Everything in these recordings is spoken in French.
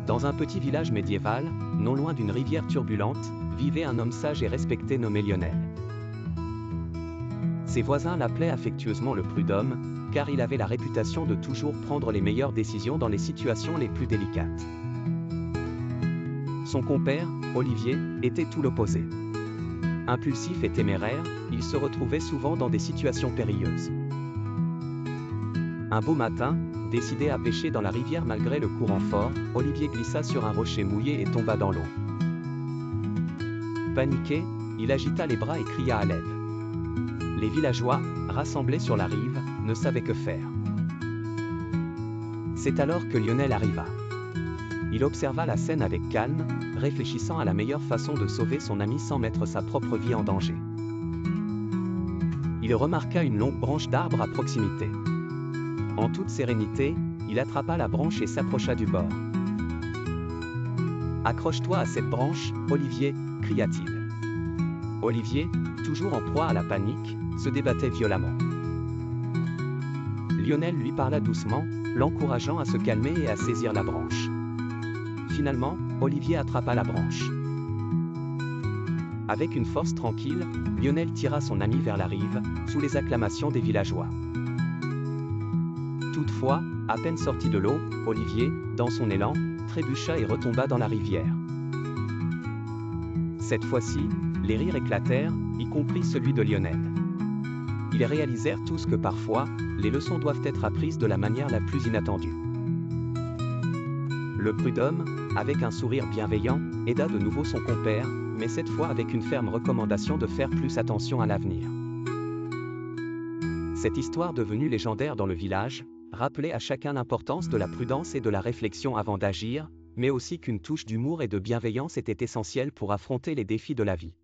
Dans un petit village médiéval, non loin d'une rivière turbulente, vivait un homme sage et respecté nommé Lionel. Ses voisins l'appelaient affectueusement le prud'homme, car il avait la réputation de toujours prendre les meilleures décisions dans les situations les plus délicates. Son compère, Olivier, était tout l'opposé. Impulsif et téméraire, il se retrouvait souvent dans des situations périlleuses. Un beau matin, décidé à pêcher dans la rivière malgré le courant fort, Olivier glissa sur un rocher mouillé et tomba dans l'eau. Paniqué, il agita les bras et cria à l'aide. Les villageois, rassemblés sur la rive, ne savaient que faire. C'est alors que Lionel arriva. Il observa la scène avec calme, réfléchissant à la meilleure façon de sauver son ami sans mettre sa propre vie en danger. Il remarqua une longue branche d'arbre à proximité. En toute sérénité, il attrapa la branche et s'approcha du bord. « Accroche-toi à cette branche, Olivier » cria-t-il. Olivier, toujours en proie à la panique, se débattait violemment. Lionel lui parla doucement, l'encourageant à se calmer et à saisir la branche. Finalement, Olivier attrapa la branche. Avec une force tranquille, Lionel tira son ami vers la rive, sous les acclamations des villageois. Toutefois, à peine sorti de l'eau, Olivier, dans son élan, trébucha et retomba dans la rivière. Cette fois-ci, les rires éclatèrent, y compris celui de Lionel. Ils réalisèrent tous que parfois, les leçons doivent être apprises de la manière la plus inattendue. Le prud'homme, avec un sourire bienveillant, aida de nouveau son compère, mais cette fois avec une ferme recommandation de faire plus attention à l'avenir. Cette histoire devenue légendaire dans le village, rappelait à chacun l'importance de la prudence et de la réflexion avant d'agir, mais aussi qu'une touche d'humour et de bienveillance était essentielle pour affronter les défis de la vie.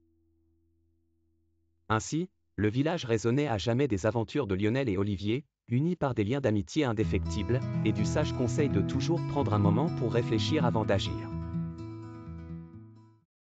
Ainsi, le village résonnait à jamais des aventures de Lionel et Olivier, unis par des liens d'amitié indéfectibles, et du sage conseil de toujours prendre un moment pour réfléchir avant d'agir.